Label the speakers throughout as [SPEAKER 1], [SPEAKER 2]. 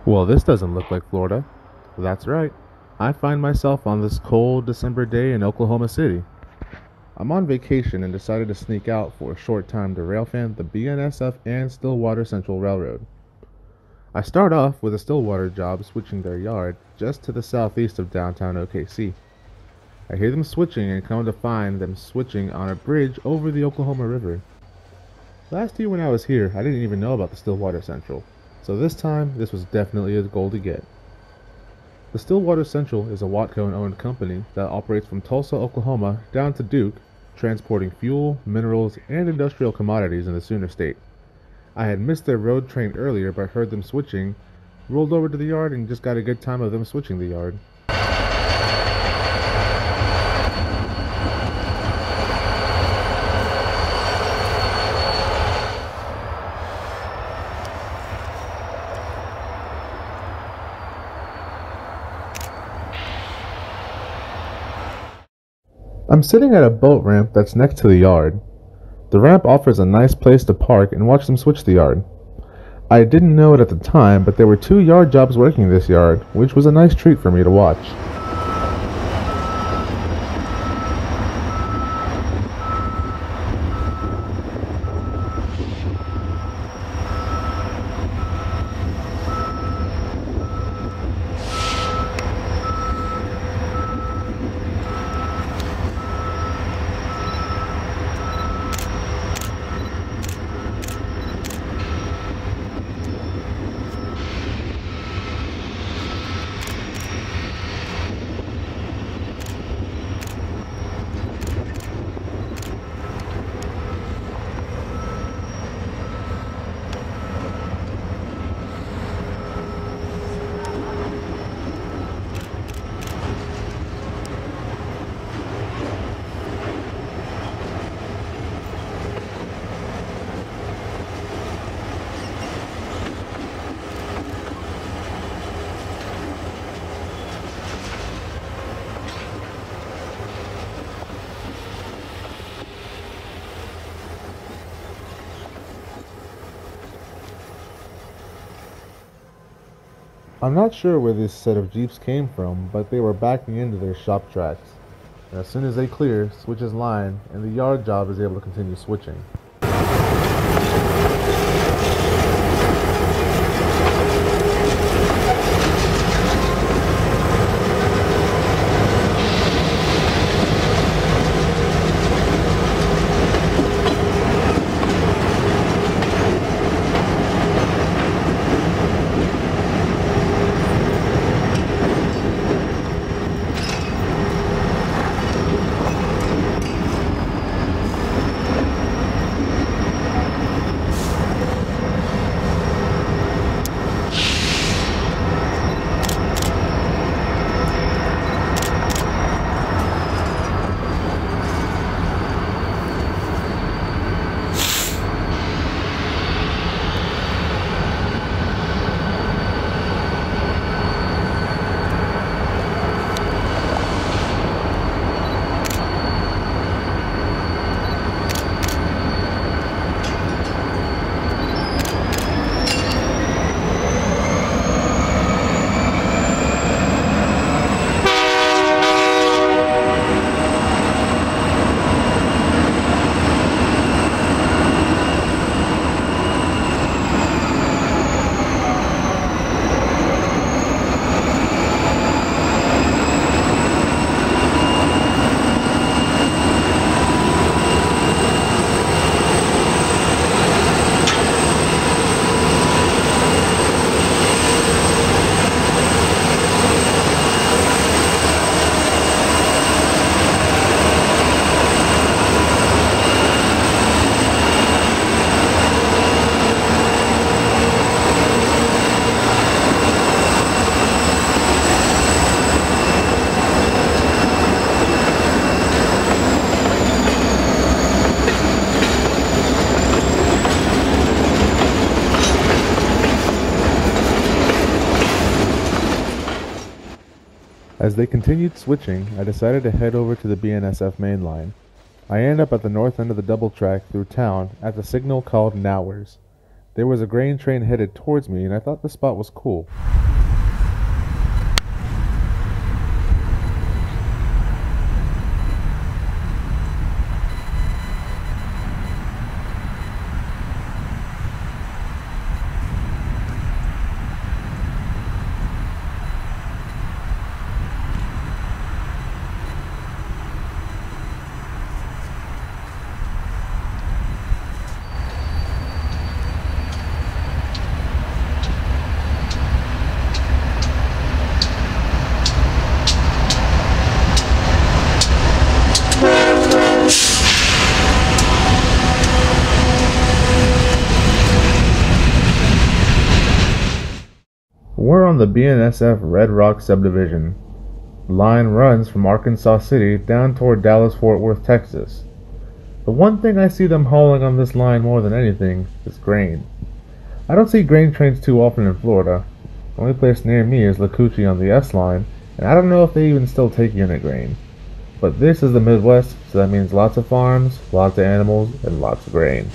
[SPEAKER 1] Well, this doesn't look like Florida. That's right. I find myself on this cold December day in Oklahoma City. I'm on vacation and decided to sneak out for a short time to railfan the Bnsf and Stillwater Central Railroad. I start off with a Stillwater job switching their yard just to the southeast of downtown OKC. I hear them switching and come to find them switching on a bridge over the Oklahoma River. Last year when I was here, I didn't even know about the Stillwater Central, so this time this was definitely a goal to get. The Stillwater Central is a Watco-owned company that operates from Tulsa, Oklahoma down to Duke, transporting fuel, minerals, and industrial commodities in the Sooner State. I had missed their road train earlier but heard them switching, rolled over to the yard and just got a good time of them switching the yard. I'm sitting at a boat ramp that's next to the yard. The ramp offers a nice place to park and watch them switch the yard. I didn't know it at the time, but there were 2 yard jobs working this yard, which was a nice treat for me to watch. I'm not sure where this set of Jeeps came from, but they were backing into their shop tracks. And as soon as they clear, switches line, and the yard job is able to continue switching. As they continued switching, I decided to head over to the Bnsf main line. I end up at the north end of the double track through town at the signal called Nowers. There was a grain train headed towards me, and I thought the spot was cool. We're on the Bnsf Redrock Subdivision. The line runs from Arkansas City down toward Dallas-Fort Worth, Texas. The one thing I see them hauling on this line more than anything is grain. I don't see grain trains too often in Florida. The only place near me is Lacucci on the S line, and I don't know if they even still take unit grain. But this is the Midwest, so that means lots of farms, lots of animals, and lots of grain.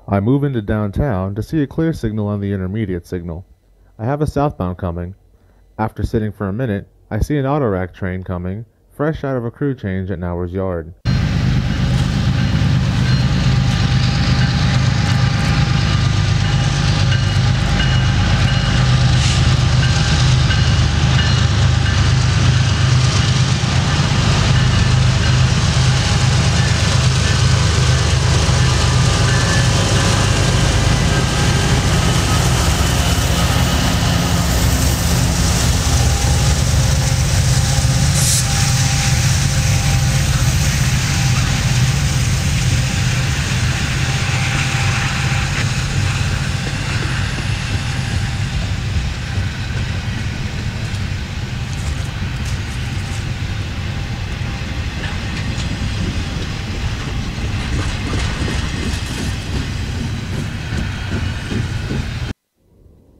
[SPEAKER 1] I move into downtown to see a clear signal on the intermediate signal. I have a southbound coming. After sitting for a minute, I see an autorack train coming, fresh out of a crew change at Nauer's yard.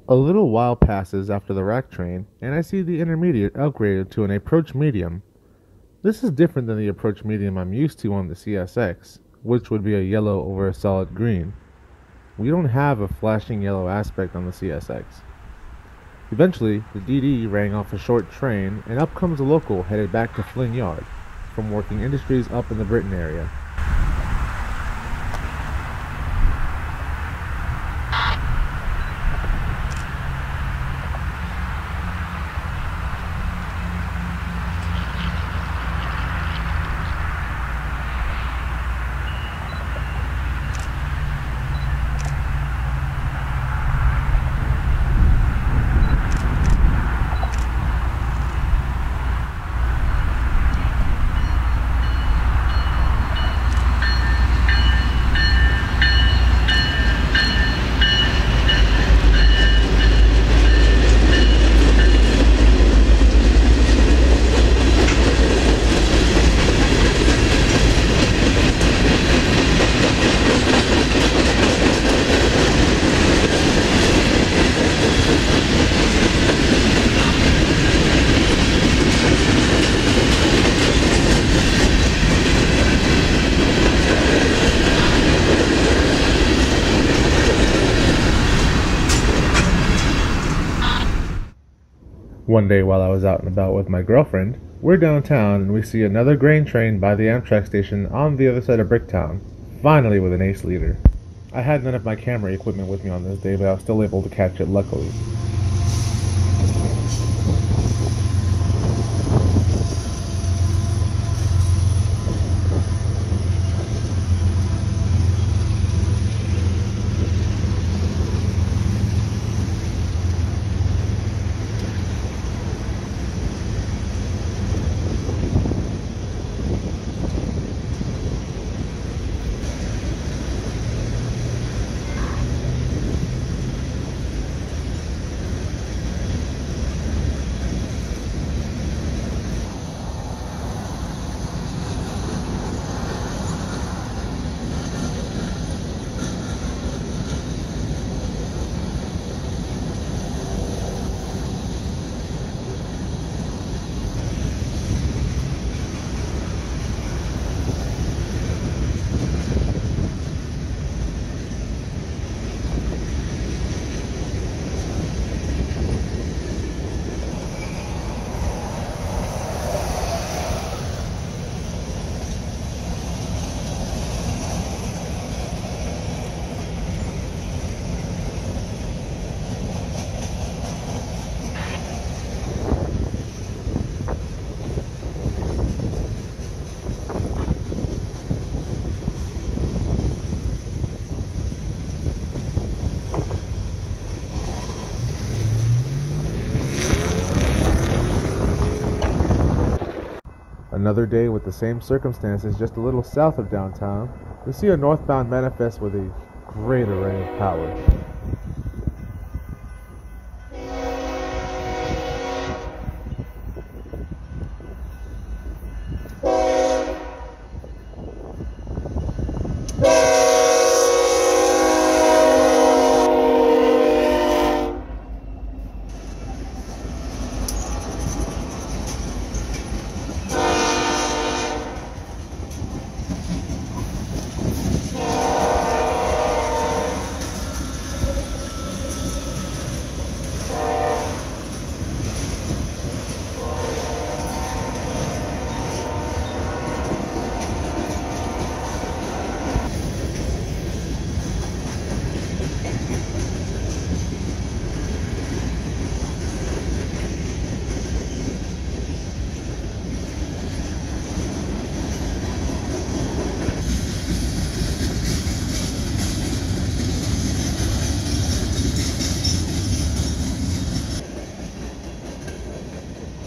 [SPEAKER 1] A little while passes after the rack train, and I see the intermediate upgraded to an approach medium. This is different than the approach medium I'm used to on the CSX, which would be a yellow over a solid green. We don't have a flashing yellow aspect on the CSX. Eventually, the DD rang off a short train, and up comes a local headed back to Flynn Yard, from working industries up in the Britain area. One day while I was out and about with my girlfriend, we're downtown and we see another grain train by the Amtrak station on the other side of Bricktown, finally with an ace leader. I had none of my camera equipment with me on this day, but I was still able to catch it luckily. Another day with the same circumstances just a little south of downtown, we see a northbound manifest with a great array of power.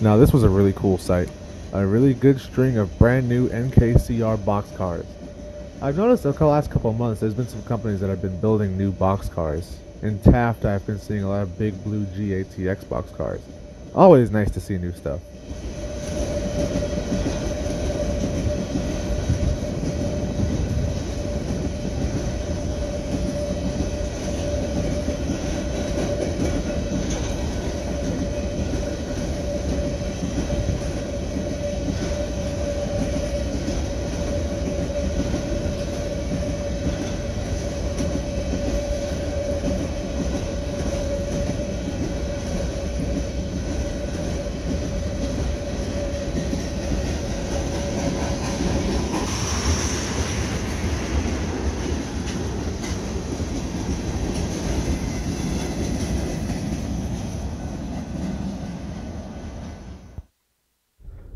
[SPEAKER 1] Now this was a really cool sight. A really good string of brand new NKCR boxcars. I've noticed the last couple of months there's been some companies that have been building new boxcars. In Taft I've been seeing a lot of big blue GATX boxcars. Always nice to see new stuff.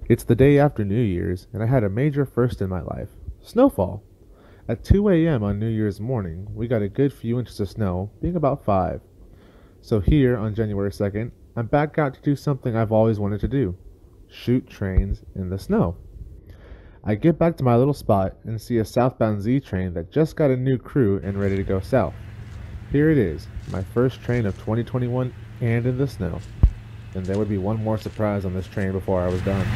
[SPEAKER 1] It's the day after New Year's, and I had a major first in my life. Snowfall. At 2 a.m. on New Year's morning, we got a good few inches of snow, being about 5. So here, on January 2nd, I'm back out to do something I've always wanted to do. Shoot trains in the snow. I get back to my little spot and see a southbound Z train that just got a new crew and ready to go south. Here it is, my first train of 2021 and in the snow. And there would be one more surprise on this train before I was done.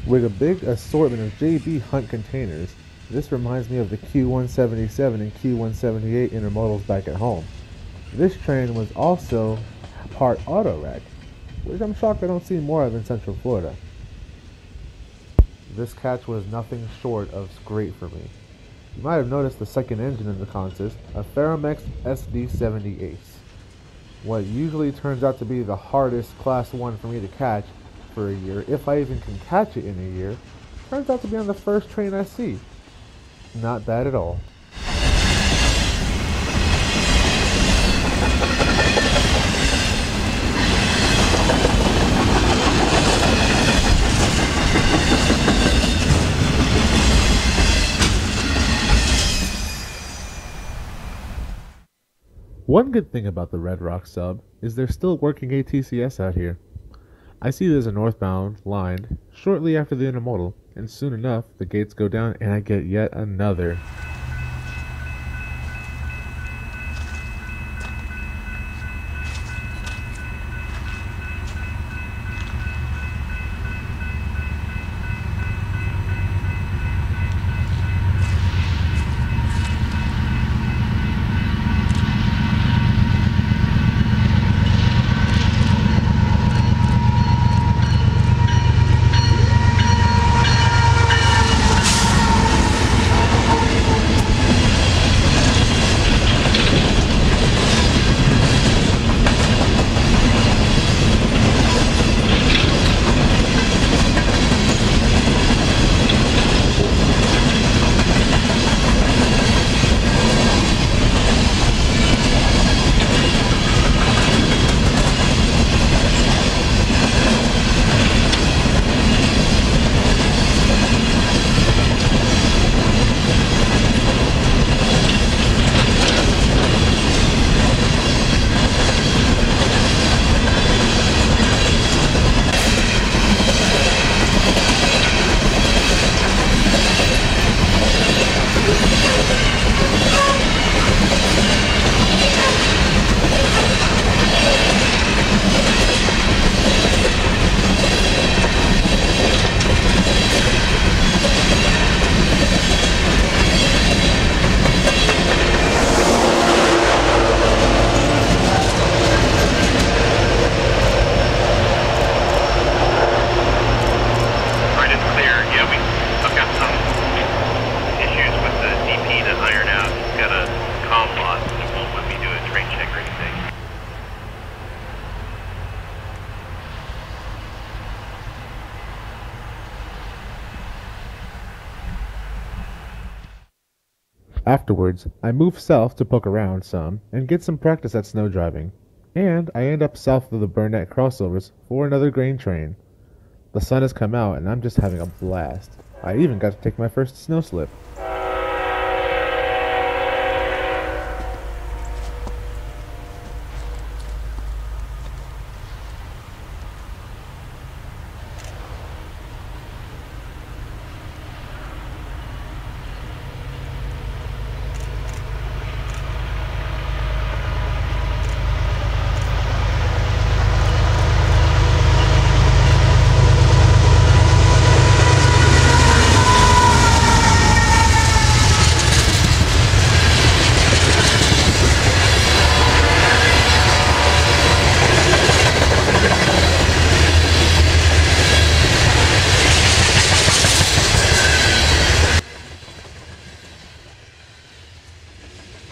[SPEAKER 1] With a big assortment of JB Hunt containers, this reminds me of the Q177 and Q178 intermodals back at home. This train was also part auto rack, which I'm shocked I don't see more of in Central Florida. This catch was nothing short of great for me. You might have noticed the second engine in the consist, a Pharamx Sd78. What usually turns out to be the hardest Class 1 for me to catch for a year, if I even can catch it in a year, turns out to be on the first train I see. Not bad at all. One good thing about the Redrock sub is they're still working ATCS out here. I see there's a northbound line shortly after the intermodal, and soon enough the gates go down and I get yet another. Afterwards, I move south to poke around some and get some practice at snow driving, and I end up south of the Burnett crossovers for another grain train. The sun has come out and I'm just having a blast. I even got to take my first snow slip.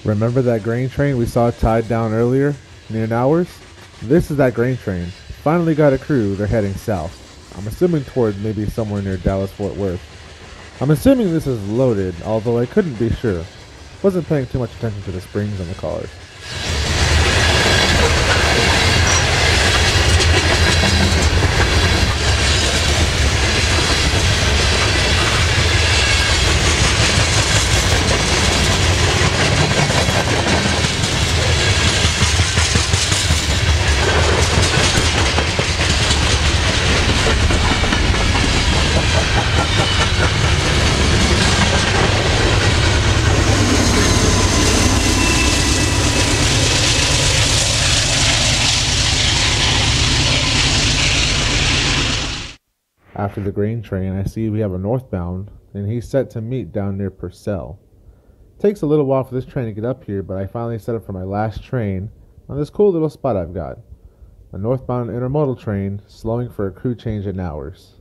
[SPEAKER 1] Remember that grain train we saw tied down earlier, near Nowers? This is that grain train. Finally got a crew, they're heading south. I'm assuming toward maybe somewhere near Dallas-Fort Worth. I'm assuming this is loaded, although I couldn't be sure. Wasn't paying too much attention to the springs on the cars. After the grain train, I see we have a northbound, and he's set to meet down near Purcell. Takes a little while for this train to get up here, but I finally set up for my last train on this cool little spot I've got. A northbound intermodal train slowing for a crew change in Nowers.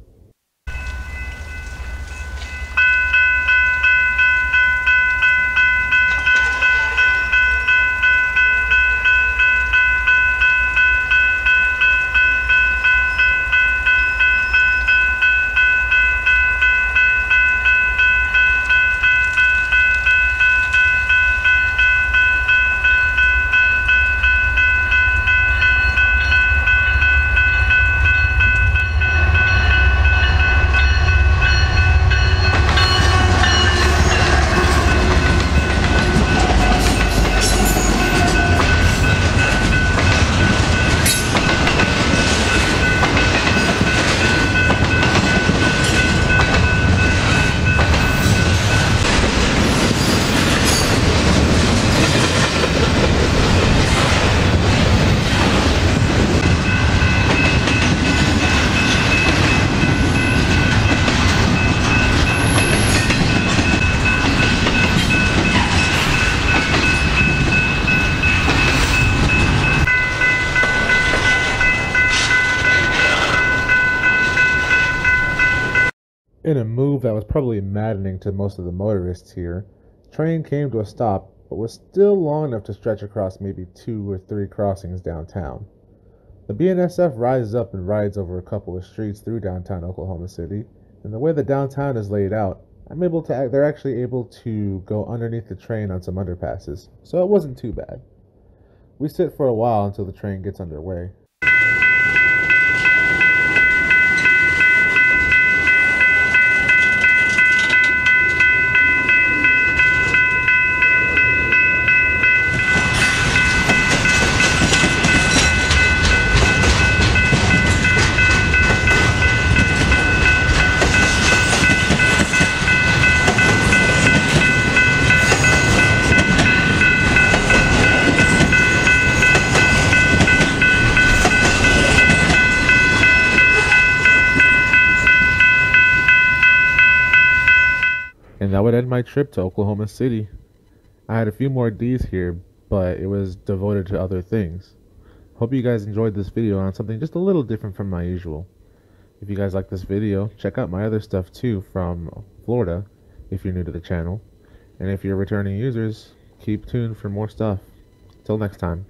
[SPEAKER 1] In a move that was probably maddening to most of the motorists here, the train came to a stop but was still long enough to stretch across maybe 2 or 3 crossings downtown. The Bnsf rises up and rides over a couple of streets through downtown Oklahoma City, and the way the downtown is laid out, they're actually able to go underneath the train on some underpasses, so it wasn't too bad. We sit for a while until the train gets underway. And that would end my trip to Oklahoma City. I had a few more D's here, but it was devoted to other things. Hope you guys enjoyed this video on something just a little different from my usual. If you guys like this video, check out my other stuff too from Florida if you're new to the channel. And if you're returning users, keep tuned for more stuff. Till next time.